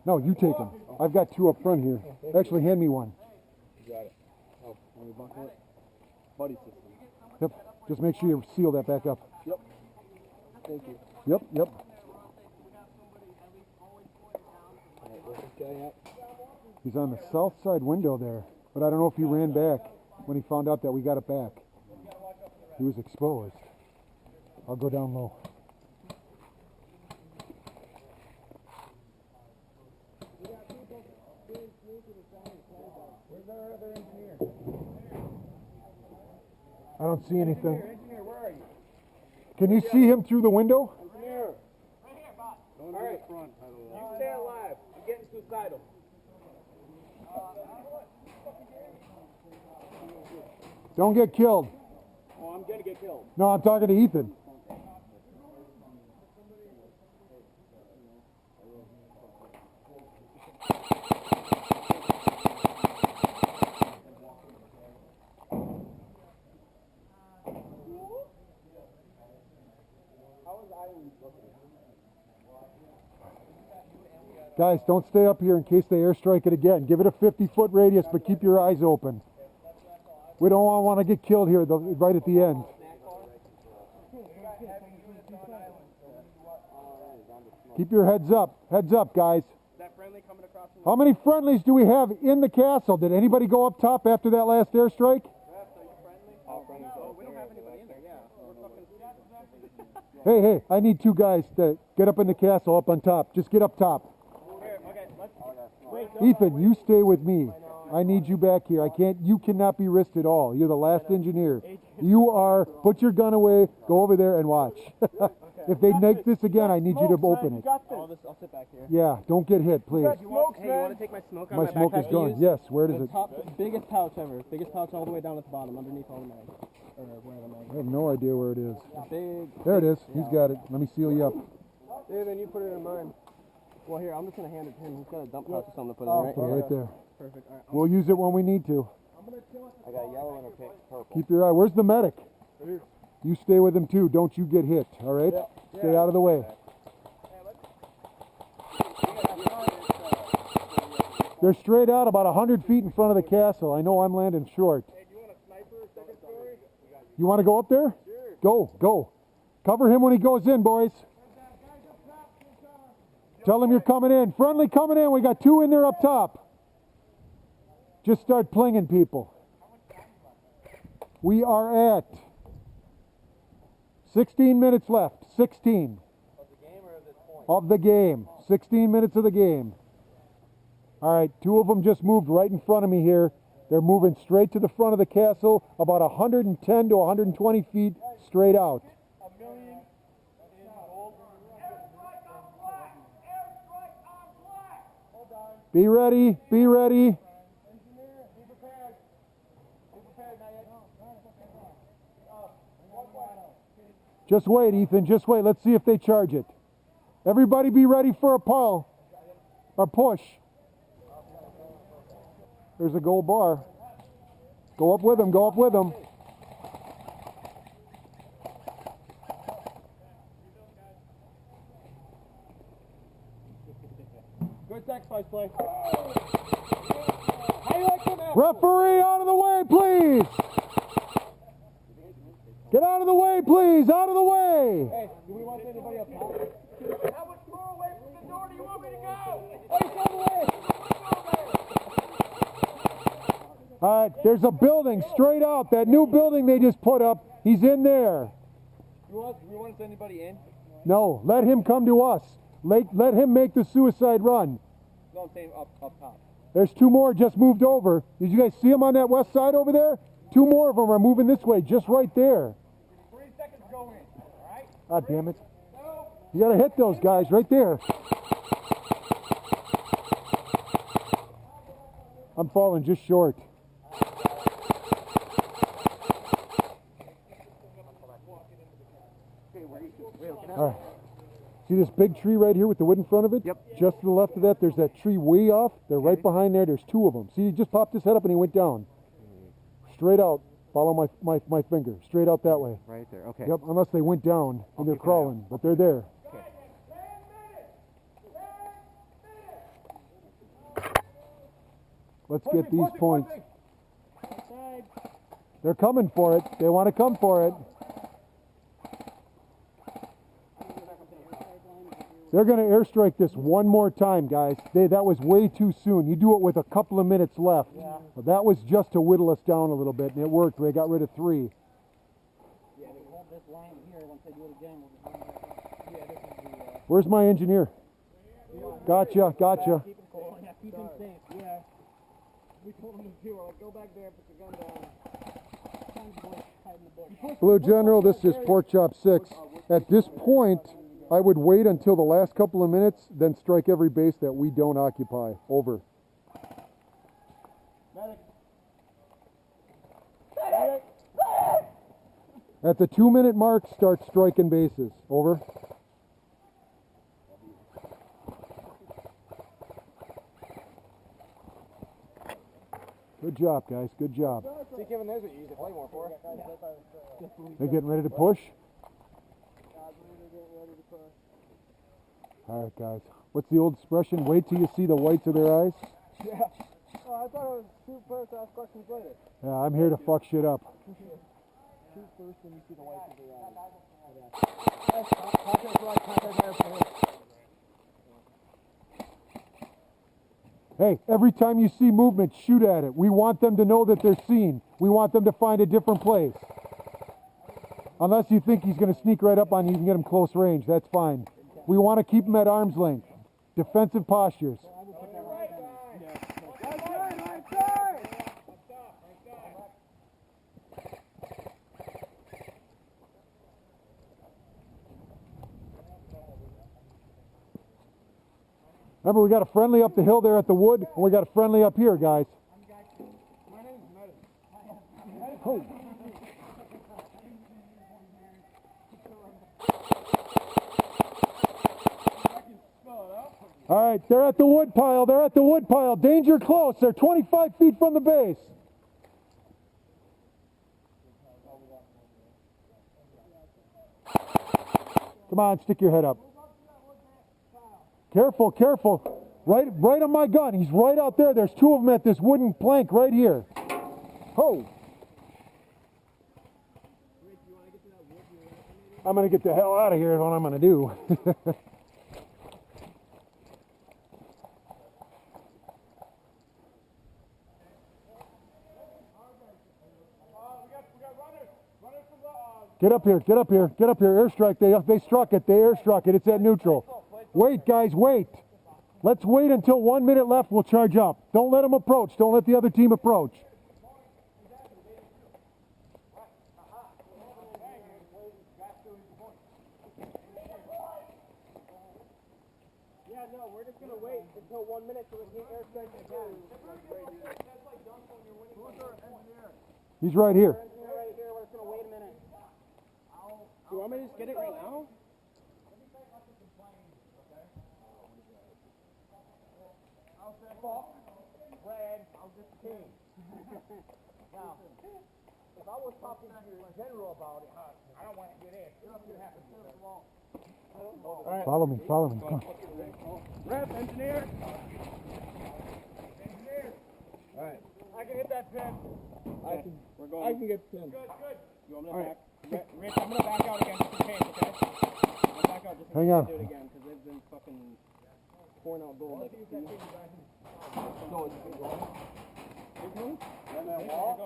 No, you take them. I've got two up front here. Actually, hand me one. You got it. Oh, let me buckle it. Buddy system. Yep. Just make sure you seal that back up. Yep. Thank you. Yep, yep. Alright, where's this guy at? He's on the south side window there, but I don't know if he ran back when he found out that we got it back. He was exposed. I'll go down low. Where's our other engineer? I don't see anything. Engineer, where are you? Can you see him through the window? Engineer. Right here, boss. All right. You stay alive. I'm getting suicidal. Don't get killed. Oh, I'm gonna get killed. No, I'm talking to Ethan. Guys, don't stay up here in case they airstrike it again. Give it a 50-foot radius, but keep your eyes open. We don't want to get killed here right at the end. Keep your heads up. Heads up, guys. How many friendlies do we have in the castle? Did anybody go up top after that last airstrike? Hey, I need two guys to get up in the castle up on top. Just get up top. Ethan, you stay with me. I need you back here. You cannot be risked at all. You're the last engineer. You are, put your gun away, go over there and watch. If they make this again, I need you to open it. I'll sit back here. Yeah, don't get hit, please. Hey, you want to take my smoke out of my smoke is gone. Yes, where is it? Biggest pouch ever. Biggest pouch all the way down at the bottom, underneath all the mags. I have no idea where it is. Big. There it is. He's got it. Let me seal you up. Yeah, then you put it in mine. Well, here, I'm just going to hand it to him. He's got a dump pouch or something to put in, right? Put it right there. Perfect. All right, we'll use it when we need to. I got yellow and a pink, purple. Keep your eye. Where's the medic? You stay with him too. Don't you get hit, all right? Yeah. Stay out of the way. They're straight out about 100 feet in front of the castle. I know I'm landing short. Hey, do you want a sniper second story? You want to go up there? Sure. Go. Cover him when he goes in, boys. Tell him you're coming in. Friendly coming in. We got two in there up top. Just start plinging people. We are at 16 minutes left. 16. Of the game or of this point? Of the game. 16 minutes of the game. All right, two of them just moved right in front of me here. They're moving straight to the front of the castle, about 110 to 120 feet straight out. Be ready, be ready. Engineer, be prepared. Be prepared, not yet. Just wait, Ethan, just wait. Let's see if they charge it. Everybody be ready for a pull. Or push. There's a gold bar. Go up with them, go up with them. Good sacrifice play. Referee, out of the way, please. Get out of the way, please. Out of the way. Hey, do we want anybody up top? How much more away from the door do you want me to go? All right, there's a building straight out. That new building they just put up. He's in there. Do we want to send anybody in? No, let him come to us. Let him make the suicide run. No, I'm saying up top. There's two more just moved over. Did you guys see them on that west side over there? Two more of them are moving this way, just right there. 3 seconds go in, all right? God damn it. You got to hit those guys right there. I'm falling just short. All right. See this big tree right here with the wood in front of it? Yep. Just to the left of that, there's that tree way off. They're right behind there. There's two of them. See, he just popped his head up and he went down. Straight out. Follow my finger. Straight out that way. Right there, okay. Yep, unless they went down and they're crawling, but they're there. Okay. Let's get these points. They're coming for it. They want to come for it. They're going to airstrike this one more time, guys. That was way too soon. You do it with a couple of minutes left. Yeah. But that was just to whittle us down a little bit, and it worked. They got rid of 3. Yeah, they hold this line here. Once they do it again, we'll just bring it back up. Yeah, this is the... Where's my engineer? Gotcha, gotcha. Keep him cool. Yeah, keep him safe. Yeah. We told him to do it. Like, go back there, put your gun down. Hide in the bush. Blue General, this is Porkchop 6. At this point, I would wait until the last couple of minutes, then strike every base that we don't occupy. Over. Medic. At the 2-minute mark, start striking bases. Over. Good job, guys. Good job. See, Kevin, there's what you use the claymore for. They're getting ready to push? All right, guys. What's the old expression? Wait till you see the whites of their eyes? Yeah. Oh, I thought it was shoot first, ask questions later. Yeah, I'm here to fuck shit up. Shoot first when you see the whites of their eyes. Contact right, contact left. Hey, every time you see movement, shoot at it. We want them to know that they're seen. We want them to find a different place. Unless you think he's going to sneak right up on you, you can get him close range. That's fine. We want to keep them at arm's length. Defensive postures. Remember, we got a friendly up the hill there at the wood, and we got a friendly up here, guys. Oh. All right, they're at the wood pile. They're at the wood pile. Danger close. They're 25 feet from the base. Come on, stick your head up. Careful, careful. Right on my gun. He's right out there. There's 2 of them at this wooden plank right here. Oh. I'm going to get the hell out of here is what I'm going to do. Get up here, get up here, get up here. Airstrike. They struck it. They airstruck it. It's at neutral. Wait, guys, wait. Let's wait until 1 minute left. We'll charge up. Don't let them approach. Don't let the other team approach. Yeah, no, we're just going to wait until 1 minute so we can airstrike again. He's right here. Right here, we're just going to wait a minute. Do you want me to just get it right now? I'll say fuck, red, I'll just king. Now, if I was talking to you in general about it, I don't want to get in. You know what's going to happen to me. Right. Follow me, follow me. Come on. Rep, engineer. Engineer. All right. I can hit that pin. I can get the pin. Good, good. You want me to back? Rich, I'm going to back out again just in case, okay? I'll back out just in case. Hang on. Do it again, because they've been fucking pouring out gold like a sea.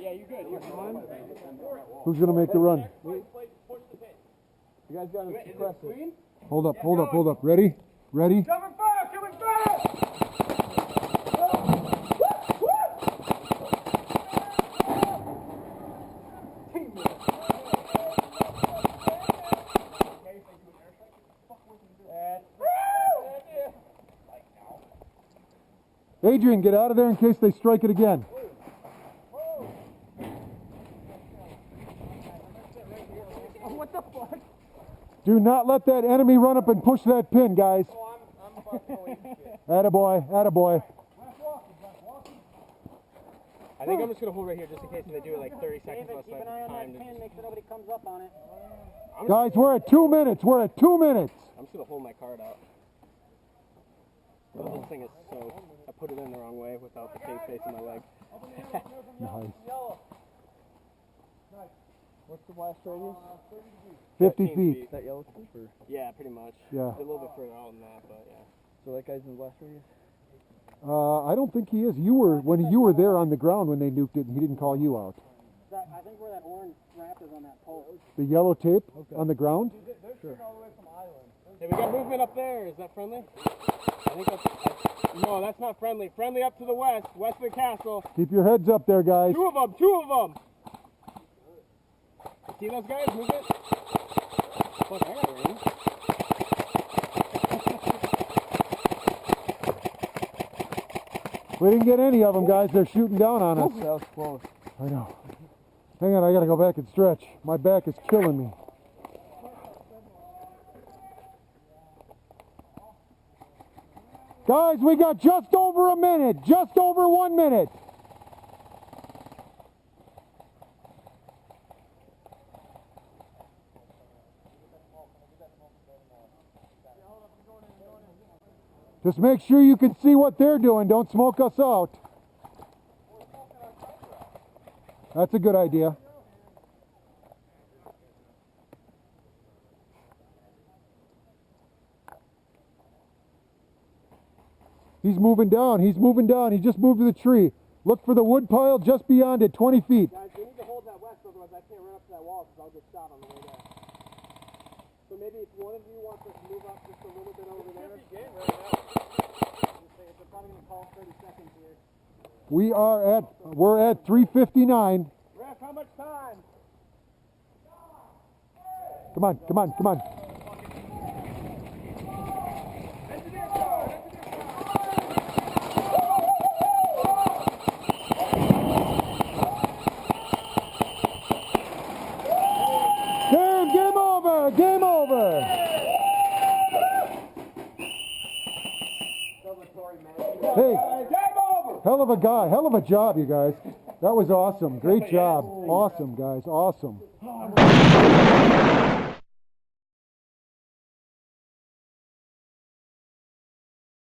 Yeah, you're good. You're fine. Who's going to make the run? You guys got to suppress it. Hold up, hold up, hold up. Ready? Ready? Coming fast! Coming fast! Adrian, get out of there in case they strike it again. What the fuck? Do not let that enemy run up and push that pin, guys. Attaboy, attaboy. I think I'm just going to hold right here just in case they do it like 30 seconds less Keep an eye on that pin, make sure nobody comes up on it. Guys, we're at 2 minutes. We're at 2 minutes. I'm just going to hold my card out. The whole thing is so... I put it in the wrong way without the tape facing my leg. Nice. What's the blast radius? 50 13 feet. Is that yellow tape or? Yeah, pretty much. Yeah. A little bit further out than that, but yeah. So that guy's in blast radius? I don't think he is. When you were there on the ground when they nuked it, and he didn't call you out. I think where that orange strap is on that pole. The yellow tape on the ground? Sure. Hey, we got movement up there. Is that friendly? I think that's... No, that's not friendly. Friendly up to the west of the castle. Keep your heads up there, guys. Two of them! See those guys? Move it. Fuck, I got range. We didn't get any of them, guys. They're shooting down on us. That was close. I know. Hang on, I gotta go back and stretch. My back is killing me. Guys, we got just over a minute. Just over 1 minute. Just make sure you can see what they're doing. Don't smoke us out. That's a good idea. He's moving down. He's moving down. He just moved to the tree. Look for the wood pile just beyond it, 20 feet. Guys, we need to hold that west, otherwise I can't run up to that wall because I'll get shot on the way there. So maybe if one of you wants to move up just a little bit over there. They're probably going to call 30 seconds here. We're at 3:59. Ref, how much time? Come on, come on, come on. Game over! Game over! Hey, hell of a guy, hell of a job, you guys. That was awesome. Great job. Awesome, guys. Awesome.